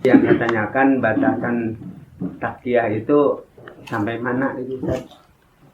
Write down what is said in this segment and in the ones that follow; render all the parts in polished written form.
Yang katanya kan batasan takiyah itu sampai mana itu, Ustaz?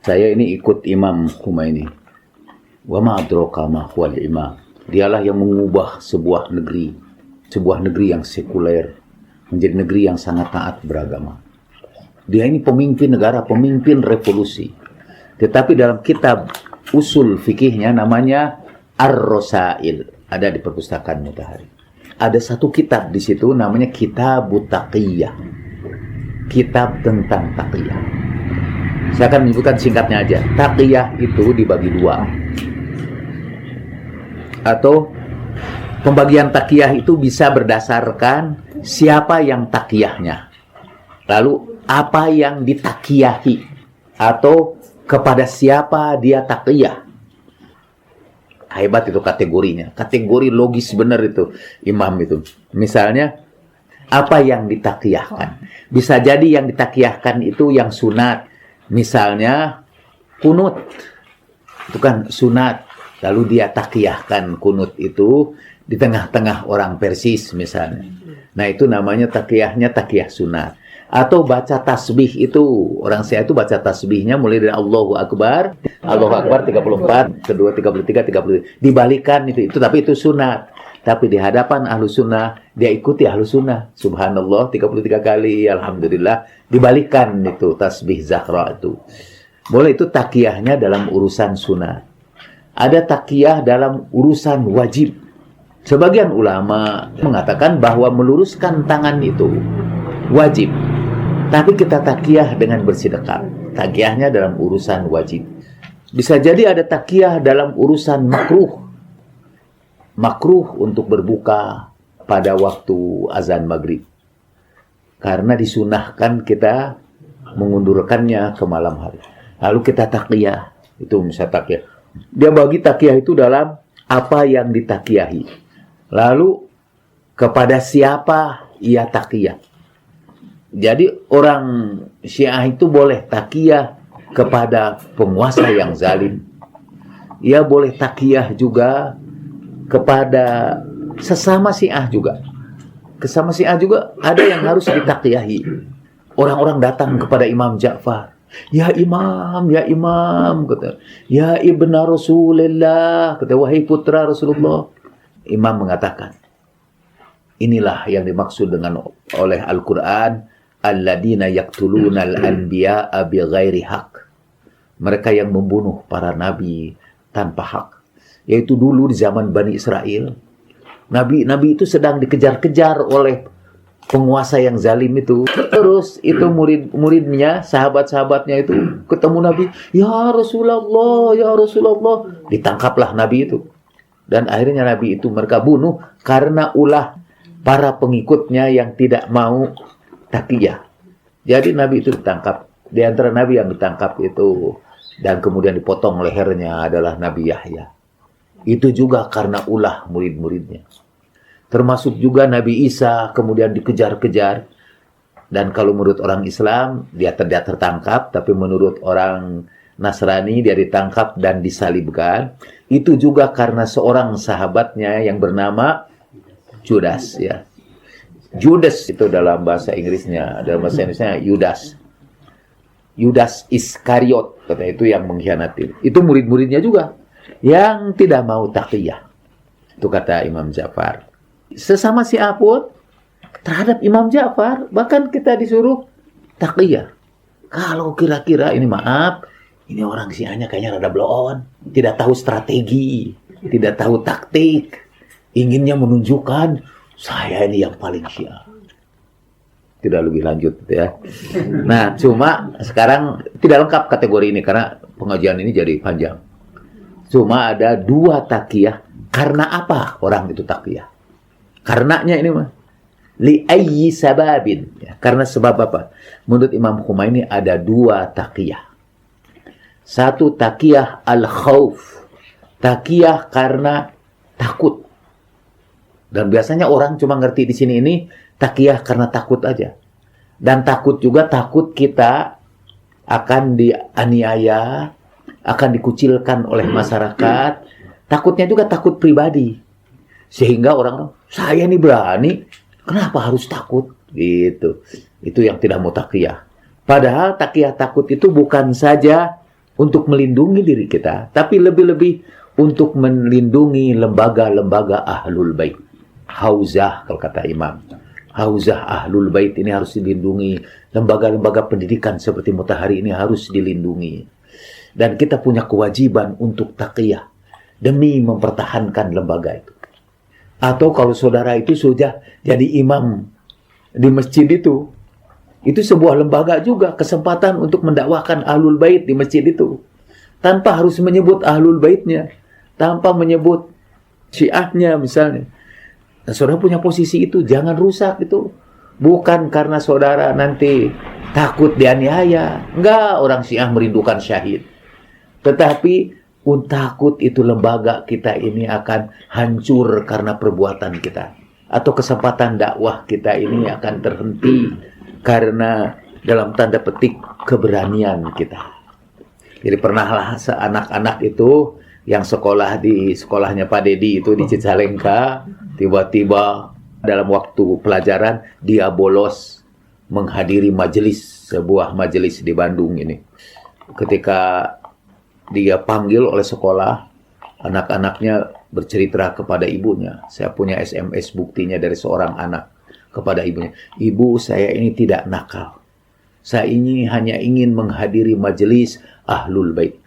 Saya ini ikut Imam Khomeini. Wa ma adraka ma huwal imam. Dialah yang mengubah sebuah negeri yang sekuler menjadi negeri yang sangat taat beragama. Dia ini pemimpin negara, pemimpin revolusi. Tetapi dalam kitab usul fikihnya namanya Ar-Rosail, ada di perpustakaan Mutahari. Ada satu kitab di situ namanya Kitabut Taqiyah. Kitab tentang taqiyah. Saya akan menyebutkan singkatnya aja. Taqiyah itu dibagi dua. Atau pembagian taqiyah itu bisa berdasarkan siapa yang taqiyahnya. Lalu apa yang ditakiyahi atau kepada siapa dia taqiyah. Hebat itu kategorinya. Kategori logis benar itu imam itu. Misalnya apa yang ditakiyahkan. Bisa jadi yang ditakiyahkan itu yang sunat. Misalnya kunut. Itu kan sunat. Lalu dia takiyahkan kunut itu di tengah-tengah orang Persis misalnya. Nah itu namanya takiyahnya takiyah sunat. Atau baca tasbih itu, orang saya itu baca tasbihnya mulai dari Allahu Akbar 34, kedua 33, 34. Dibalikan itu tapi itu sunat. Tapi di hadapan ahlu sunnah, dia ikuti ahlu sunnah. Subhanallah 33 kali, Alhamdulillah. Dibalikan itu tasbih Zahra itu. Boleh itu takiyahnya dalam urusan sunnah. Ada takiyah dalam urusan wajib. Sebagian ulama mengatakan bahwa meluruskan tangan itu wajib. Tapi kita takiyah dengan bersedekap. Takiyahnya dalam urusan wajib. Bisa jadi ada takiyah dalam urusan makruh. Makruh untuk berbuka pada waktu azan maghrib. Karena disunahkan kita mengundurkannya ke malam hari. Lalu kita takiyah. Itu misalnya takiyah. Dia bagi takiyah itu dalam apa yang ditakiyahi. Lalu kepada siapa ia takiyah. Jadi orang Syiah itu boleh takiyah kepada penguasa yang zalim. Ia boleh takiyah juga kepada sesama Syiah juga. Kesama Syiah juga ada yang harus ditakiyahi. Orang-orang datang kepada Imam Ja'far. Ya Imam, kata. Ya Ibna Rasulullah, kata, wahai putra Rasulullah. Imam mengatakan, inilah yang dimaksud dengan oleh Al-Quran, alladzina yaqtuluna al-anbiya'a bighairi haq. Mereka yang membunuh para nabi tanpa hak. Yaitu dulu di zaman Bani Israel. Nabi itu sedang dikejar-kejar oleh penguasa yang zalim itu. Terus itu murid-muridnya, sahabat-sahabatnya itu ketemu Nabi. Ya Rasulullah. Ditangkaplah Nabi itu. Dan akhirnya Nabi itu mereka bunuh karena ulah para pengikutnya yang tidak mau takiyah. Jadi Nabi itu ditangkap. Di antara Nabi yang ditangkap itu dan kemudian dipotong lehernya adalah Nabi Yahya. Itu juga karena ulah murid-muridnya. Termasuk juga Nabi Isa kemudian dikejar-kejar. Dan kalau menurut orang Islam dia tidak tertangkap, tapi menurut orang Nasrani dia ditangkap dan disalibkan. Itu juga karena seorang sahabatnya yang bernama Judas ya. Judas itu dalam bahasa Inggrisnya, Yudas Iskariot, katanya itu yang mengkhianati. Itu murid-muridnya juga yang tidak mau taqiyah. Itu kata Imam Ja'far. Sesama Syiah pun terhadap Imam Ja'far bahkan kita disuruh taqiyah. Kalau kira-kira ini ini orang Syiahnya kayaknya rada bloon, tidak tahu strategi, tidak tahu taktik, inginnya menunjukkan saya ini yang paling Syiah. Tidak lebih lanjut ya. Nah, cuma sekarang tidak lengkap kategori ini karena pengajian ini jadi panjang. Cuma ada dua takiyah. Karena apa orang itu takiyah? Karenanya ini mah li ayyi sababin. Ya, karena sebab apa? Menurut Imam Khomeini ada dua takiyah. Satu takiyah al-khauf. Takiyah karena takut. Dan biasanya orang cuma ngerti di sini ini takiyah karena takut aja. Dan takut juga takut kita akan dianiaya, akan dikucilkan oleh masyarakat. Takutnya juga takut pribadi. Sehingga orang, saya ini berani Kenapa harus takut? Gitu. Itu yang tidak mau takiyah. Padahal takiyah takut itu bukan saja untuk melindungi diri kita, tapi lebih-lebih untuk melindungi lembaga-lembaga Ahlul Bait. Hauzah kalau kata Imam. Hauzah Ahlul Bait ini harus dilindungi. Lembaga-lembaga pendidikan seperti Mutahari ini harus dilindungi. Dan kita punya kewajiban untuk takiyah demi mempertahankan lembaga itu. Atau kalau saudara itu sudah jadi imam di masjid itu sebuah lembaga juga, kesempatan untuk mendakwahkan Ahlul Bait di masjid itu. Tanpa harus menyebut Ahlul Baitnya, tanpa menyebut Syiahnya misalnya. Nah, saudara punya posisi itu, jangan rusak itu. Bukan karena saudara nanti takut dianiaya. Enggak, orang Syiah merindukan syahid. Tetapi takut itu lembaga kita ini akan hancur karena perbuatan kita. Atau kesempatan dakwah kita ini akan terhenti karena dalam tanda petik keberanian kita. Jadi pernahlah anak-anak itu yang sekolah di sekolahnya Pak Dedi itu di Cicalengka, tiba-tiba dalam waktu pelajaran dia bolos menghadiri sebuah majelis di Bandung ini. Ketika dia panggil oleh sekolah, anak-anaknya bercerita kepada ibunya. Saya punya SMS buktinya dari seorang anak kepada ibunya. Ibu, saya ini tidak nakal. Saya ini hanya ingin menghadiri majelis Ahlul Bait.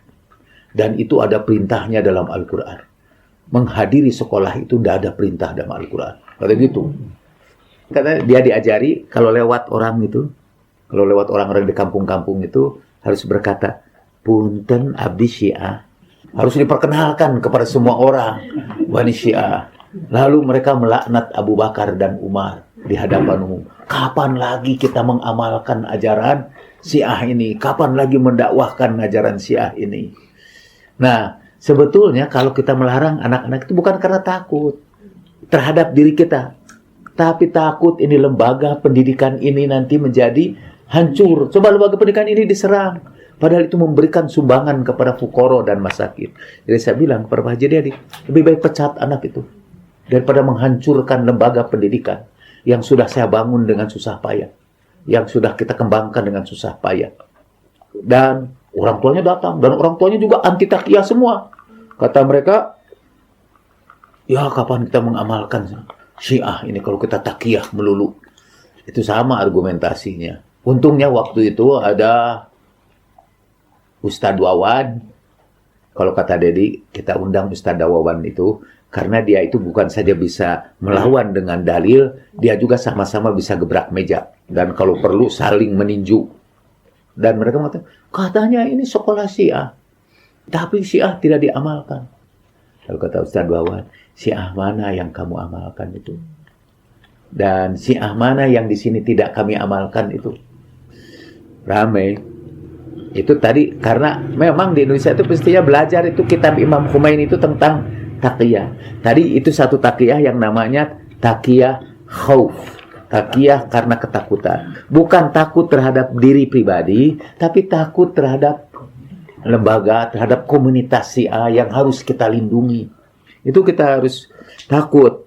Dan itu ada perintahnya dalam Al-Quran. Menghadiri sekolah itu tidak ada perintah dalam Al-Quran. Kata gitu. Karena dia diajari kalau lewat orang itu, kalau lewat orang-orang di kampung-kampung itu harus berkata, punten abdi Syiah. Harus diperkenalkan kepada semua orang Bani Syiah. Lalu mereka melaknat Abu Bakar dan Umar di hadapan umum. Kapan lagi kita mengamalkan ajaran Syiah ini? Kapan lagi mendakwahkan ajaran Syiah ini? Nah, sebetulnya kalau kita melarang anak-anak itu bukan karena takut terhadap diri kita, tapi takut ini lembaga pendidikan ini nanti menjadi hancur. Coba lembaga pendidikan ini diserang. Padahal itu memberikan sumbangan kepada fukoro dan masakin. Jadi saya bilang kepada Pak Haji Dedi, lebih baik pecat anak itu daripada menghancurkan lembaga pendidikan yang sudah saya bangun dengan susah payah, yang sudah kita kembangkan dengan susah payah. Dan orang tuanya datang, dan orang tuanya juga anti takiyah semua. Kata mereka, ya kapan kita mengamalkan Syiah ini kalau kita takiyah melulu? Itu sama argumentasinya. Untungnya waktu itu ada Ustadz Wawan. Kalau kata Dedi, kita undang Ustadz Wawan itu karena dia itu bukan saja bisa melawan dengan dalil, dia juga sama-sama bisa gebrak meja. Dan kalau perlu saling meninju. Dan mereka mengatakan, katanya ini sekolah Syiah, tapi Syiah tidak diamalkan. Lalu kata Ustadz Wawan, Syiah mana yang kamu amalkan itu? Dan Syiah mana yang di sini tidak kami amalkan itu? Ramai. Itu tadi karena memang di Indonesia itu pastinya belajar itu kitab Imam Khomeini itu tentang takiyah. Tadi itu satu takiyah yang namanya takiyah khauf. Takiyah karena ketakutan. Bukan takut terhadap diri pribadi, tapi takut terhadap lembaga, terhadap komunitas Syiah yang harus kita lindungi. Itu kita harus takut.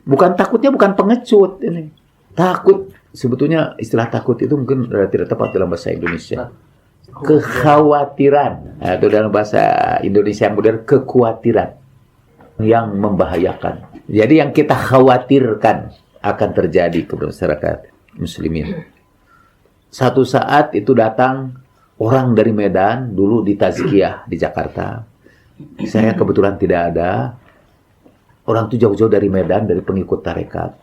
Bukan takutnya bukan pengecut ini. Takut, sebetulnya istilah takut itu mungkin tidak tepat dalam bahasa Indonesia. Kekhawatiran, atau dalam bahasa Indonesia yang modern, kekhawatiran yang membahayakan. Jadi yang kita khawatirkan akan terjadi ke masyarakat muslimin. Satu saat itu datang orang dari Medan, dulu di Tazkiyah di Jakarta. Saya kebetulan tidak ada. Orang itu jauh-jauh dari Medan, dari pengikut tarekat,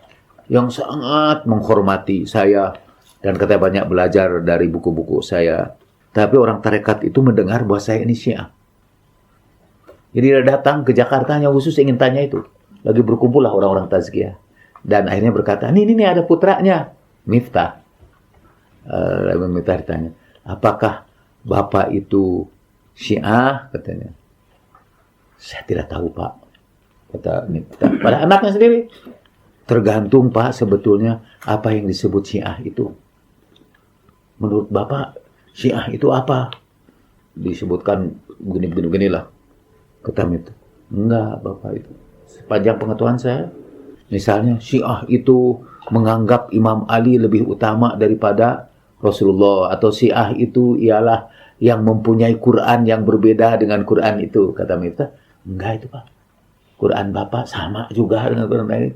yang sangat menghormati saya dan katanya banyak belajar dari buku-buku saya. Tapi orang tarekat itu mendengar bahwa saya ini Syiah. Jadi dia datang ke Jakarta hanya khusus ingin tanya itu. Lagi berkumpul lah orang-orang Tazkiyah. Dan akhirnya berkata, ini ada putranya, Miftah. Miftah ditanya, apakah bapak itu Syiah? Katanya. Saya tidak tahu, Pak. Kata Miftah. Pada anaknya sendiri. Tergantung, Pak, sebetulnya apa yang disebut Syiah itu. Menurut bapak, Syiah itu apa? Disebutkan begini-beginilah. Kata Miftah. Enggak, bapak itu. Sepanjang pengetahuan saya, misalnya Syiah itu menganggap Imam Ali lebih utama daripada Rasulullah, atau Syiah itu ialah yang mempunyai Quran yang berbeda dengan Quran itu, kata Miftah. Enggak itu Pak, Quran Bapak sama juga dengan Quran lain.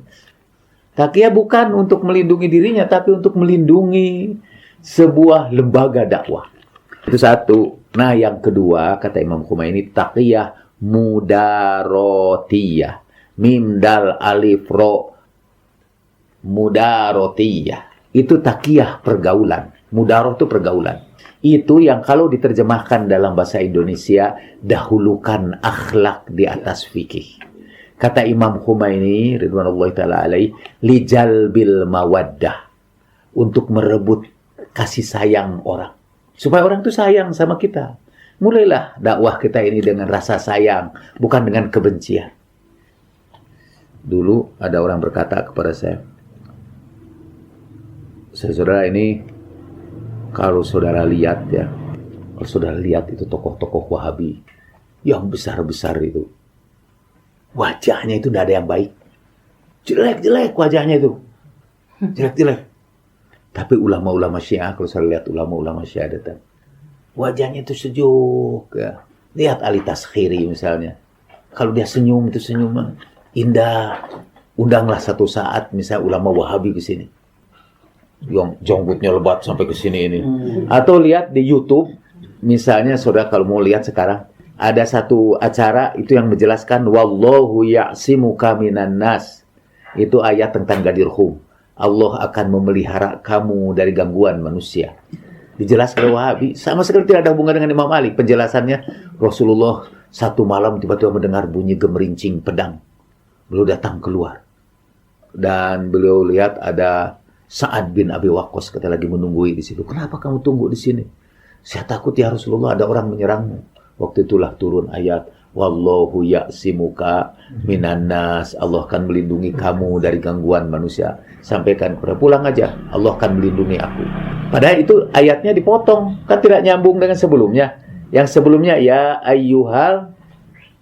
Taqiyah bukan untuk melindungi dirinya, tapi untuk melindungi sebuah lembaga dakwah. Itu satu. Nah, yang kedua, kata Imam Khomeini, taqiyah mudarotiyah. Mim dal alif ro, mudarotiyah. Itu taqiyah pergaulan. Mudaroh itu pergaulan. Itu yang kalau diterjemahkan dalam bahasa Indonesia, dahulukan akhlak di atas fikih. Kata Imam Khomeini ridwanullahi taala alaih, lijalbil mawaddah, untuk merebut kasih sayang orang. Supaya orang itu sayang sama kita. Mulailah dakwah kita ini dengan rasa sayang, bukan dengan kebencian. Dulu ada orang berkata kepada saya, saudara ini, kalau saudara lihat ya, kalau saudara lihat itu tokoh-tokoh Wahabi yang besar-besar itu, wajahnya itu tidak ada yang baik. Jelek-jelek wajahnya itu. Jelek-jelek. Tapi ulama-ulama Syiah, kalau saya lihat ulama-ulama Syiah datang, wajahnya itu sejuk. Ya. Lihat Ali Taskhiri misalnya. Kalau dia senyum, itu senyuman indah. Undanglah satu saat misalnya ulama Wahabi ke sini. Yang janggutnya lebat sampai ke sini ini. Atau lihat di YouTube, misalnya saudara kalau mau lihat sekarang, ada satu acara itu yang menjelaskan wallahu ya'simuka minan nas. Itu ayat tentang Gadirhum. Allah akan memelihara kamu dari gangguan manusia. Dijelaskan oleh Wahabi, sama sekali tidak ada hubungan dengan Imam Ali. Penjelasannya, Rasulullah satu malam tiba-tiba mendengar bunyi gemerincing pedang. Beliau datang keluar. Dan beliau lihat ada Sa'ad bin Abi Waqqas, kata lagi menunggui di situ. Kenapa kamu tunggu di sini? Saya takut ya Rasulullah, ada orang menyerangmu. Waktu itulah turun ayat, wallahu ya'simuka minan nas. Allah akan melindungi kamu dari gangguan manusia. Sampaikan kepada, pulang aja, Allah akan melindungi aku. Padahal itu ayatnya dipotong, kan tidak nyambung dengan sebelumnya. Yang sebelumnya, ya ayyuhal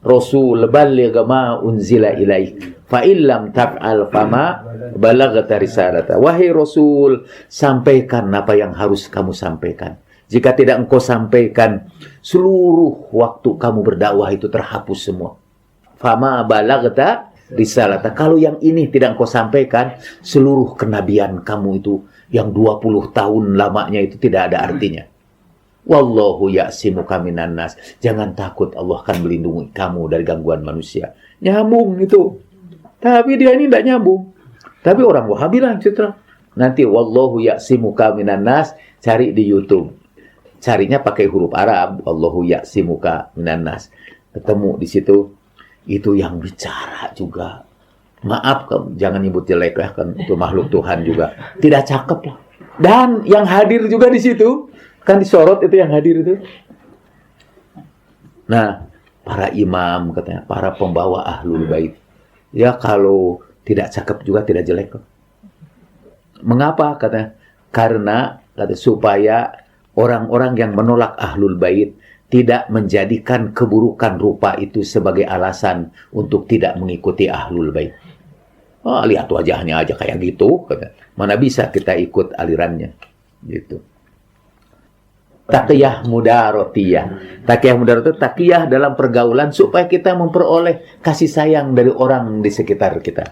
rasul balligh ma unzila ilaik fa illam taf'al fama balaghta risalata. Wahai Rasul, sampaikan apa yang harus kamu sampaikan. Jika tidak engkau sampaikan, seluruh waktu kamu berdakwah itu terhapus semua. Fama balaghta risalata. Kalau yang ini tidak engkau sampaikan, seluruh kenabian kamu itu yang 20 tahun lamanya itu tidak ada artinya. Wallahu ya'simuka minan nas. Jangan takut, Allah akan melindungi kamu dari gangguan manusia. Nyambung itu. Tapi dia ini tidak nyambung. Tapi orang Wahabi lah citra. Nanti wallahu ya'simuka minan nas, cari di YouTube. Carinya pakai huruf Arab, wallahu ya'simuka minan nas. Ketemu di situ. Itu yang bicara juga. Maaf, jangan nyebut jelek lah, kan itu makhluk Tuhan juga. Tidak cakep lah. Dan yang hadir juga di situ, kan disorot itu yang hadir itu. Nah, para imam katanya, para pembawa ahlul bait. Ya kalau tidak cakep juga tidak jelek kok. Mengapa katanya? Karena katanya, supaya orang-orang yang menolak ahlul bait tidak menjadikan keburukan rupa itu sebagai alasan untuk tidak mengikuti ahlul bait. Oh, lihat wajahnya aja kayak gitu, katanya. Mana bisa kita ikut alirannya, gitu. Taqiyah mudarotiyah. Taqiyah mudarotiyah, taqiyah dalam pergaulan supaya kita memperoleh kasih sayang dari orang di sekitar kita.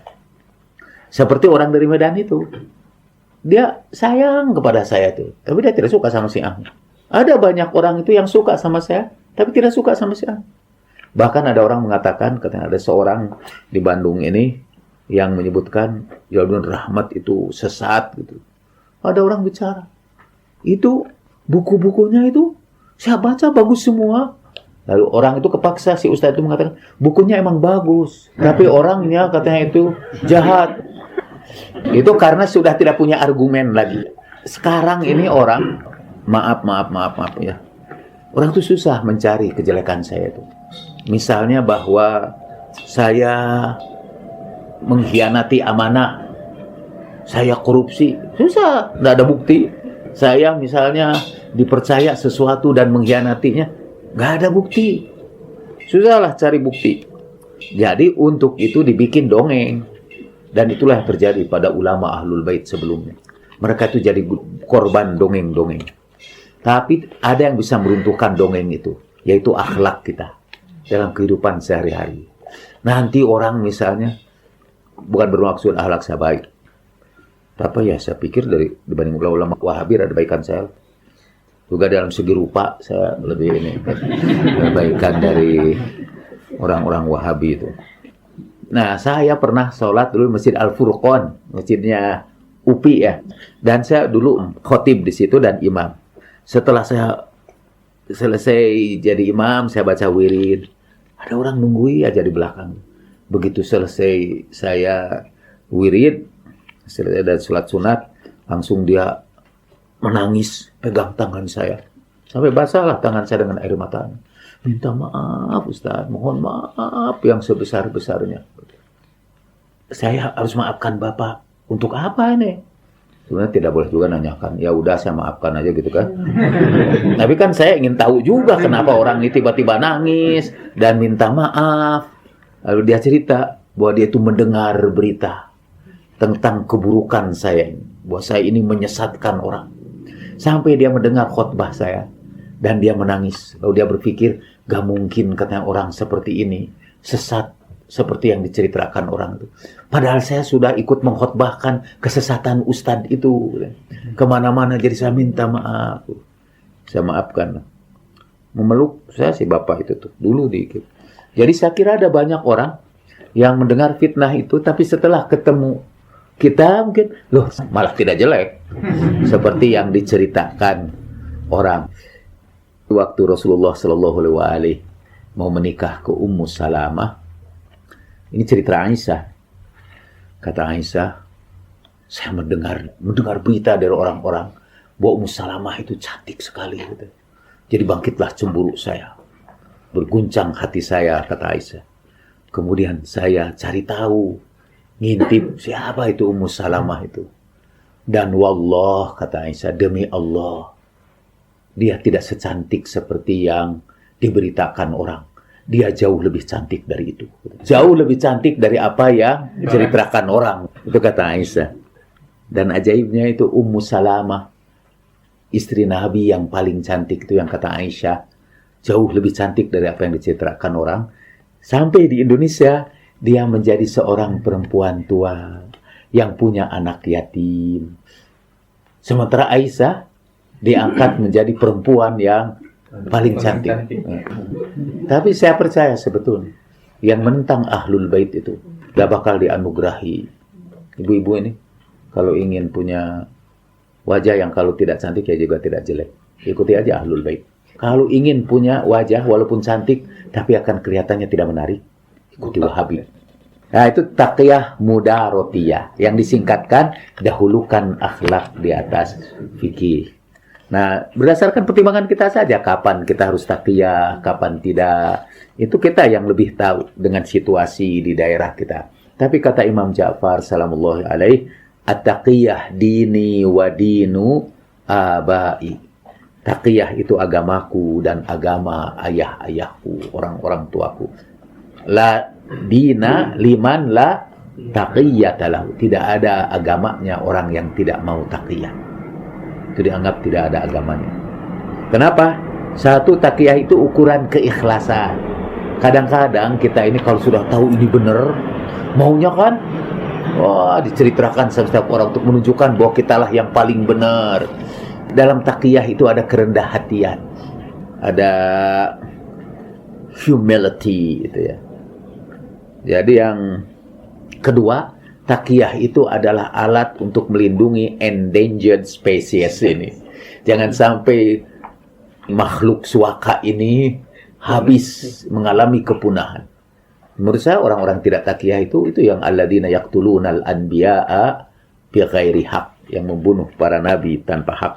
Seperti orang dari Medan itu. Dia sayang kepada saya tuh, tapi dia tidak suka sama si A. Ada banyak orang itu yang suka sama saya, tapi tidak suka sama si A. Bahkan ada orang mengatakan, katanya ada seorang di Bandung ini yang menyebutkan Jaludin Rahmat itu sesat gitu. Ada orang bicara, itu buku-bukunya itu saya baca bagus semua. Lalu orang itu kepaksa, si ustaz itu mengatakan bukunya emang bagus, tapi orangnya katanya itu jahat. Itu karena sudah tidak punya argumen lagi. Sekarang ini orang, maaf ya, orang itu susah mencari kejelekan saya itu. Misalnya bahwa saya mengkhianati amanah, saya korupsi, susah, tidak ada bukti. Saya misalnya dipercaya sesuatu dan mengkhianatinya, nggak ada bukti. Susahlah cari bukti. Jadi untuk itu dibikin dongeng. Dan itulah yang terjadi pada ulama Ahlul Bait sebelumnya. Mereka itu jadi korban dongeng-dongeng. Tapi ada yang bisa meruntuhkan dongeng itu, yaitu akhlak kita dalam kehidupan sehari-hari. Nanti orang misalnya, bukan bermaksud akhlak saya baik, tapi ya saya pikir dibanding ulama Wahabi ada baikan saya. Juga dalam segi rupa saya lebih kebaikan dari orang-orang Wahabi itu. Nah, saya pernah sholat dulu Masjid Al-Furqan, masjidnya UPI ya. Dan saya dulu khotib di situ dan imam. Setelah saya selesai jadi imam, saya baca wirid. Ada orang nunggui aja di belakang. Begitu selesai saya wirid, selesai dan sholat sunat, langsung dia menangis, pegang tangan saya. Sampai basahlah tangan saya dengan air mata. Minta maaf Ustaz, mohon maaf yang sebesar-besarnya. Saya harus maafkan Bapak. Untuk apa ini? Sebenarnya tidak boleh juga nanyakan. Ya udah saya maafkan aja gitu kan. Tapi kan saya ingin tahu juga kenapa orang ini tiba-tiba nangis dan minta maaf. Lalu dia cerita bahwa dia itu mendengar berita tentang keburukan saya. Bahwa saya ini menyesatkan orang. Sampai dia mendengar khutbah saya. Dan dia menangis. Lalu dia berpikir, gak mungkin katanya orang seperti ini sesat seperti yang diceritakan orang itu. Padahal saya sudah ikut mengkhotbahkan kesesatan Ustadz itu. Kemana-mana jadi saya minta maaf. Saya maafkan. Memeluk saya si bapak itu tuh. Dulu dikit. Jadi saya kira ada banyak orang yang mendengar fitnah itu. Tapi setelah ketemu kita mungkin, loh malah tidak jelek. Seperti yang diceritakan orang. Waktu Rasulullah Shallallahu Alaihi mau menikah ke Ummu Salamah, ini cerita Aisyah. Kata Aisyah, saya mendengar berita dari orang-orang bahwa Ummu Salamah itu cantik sekali. Gitu. Jadi bangkitlah cemburu saya, berguncang hati saya, kata Aisyah. Kemudian saya cari tahu, ngintip siapa itu Ummu Salamah itu. Dan wallah, kata Aisyah, demi Allah, dia tidak secantik seperti yang diberitakan orang. Dia jauh lebih cantik dari itu. Jauh lebih cantik dari apa yang diceritakan orang. Itu kata Aisyah. Dan ajaibnya itu Ummu Salamah, istri Nabi yang paling cantik itu yang kata Aisyah. Jauh lebih cantik dari apa yang diceritakan orang. Sampai di Indonesia, dia menjadi seorang perempuan tua yang punya anak yatim. Sementara Aisyah diangkat menjadi perempuan yang paling cantik. Tapi saya percaya sebetulnya yang menentang Ahlul Bait itu gak bakal dianugerahi. Ibu-ibu ini kalau ingin punya wajah yang kalau tidak cantik ya juga tidak jelek, ikuti aja Ahlul Bait. Kalau ingin punya wajah walaupun cantik tapi akan kelihatannya tidak menarik, ikuti Wahabi. Nah itu taqiyah mudarotiyah yang disingkatkan dahulukan akhlak di atas fikih. Nah, berdasarkan pertimbangan kita saja kapan kita harus taqiyah, kapan tidak. Itu kita yang lebih tahu dengan situasi di daerah kita. Tapi kata Imam Ja'far salamullahi alaih, at-taqiyah dini wa dinu abai. Taqiyah itu agamaku dan agama ayah-ayahku, orang-orang tuaku. La dina liman la taqiyata lahu. Tidak ada agamanya orang yang tidak mau taqiyah. Itu dianggap tidak ada agamanya. Kenapa? Satu, taqiyah itu ukuran keikhlasan. Kadang-kadang kita ini kalau sudah tahu ini benar, maunya kan, wah diceritakan setiap orang untuk menunjukkan bahwa kitalah yang paling benar. Dalam taqiyah itu ada kerendah hatian, ada humility itu ya. Jadi yang kedua, taqiyah itu adalah alat untuk melindungi endangered species ini. Jangan sampai makhluk suaka ini habis mengalami kepunahan. Menurut saya orang-orang tidak taqiyah itu yang alladzina yaqtulunal anbiya'a bighairi haq, yang membunuh para nabi tanpa hak.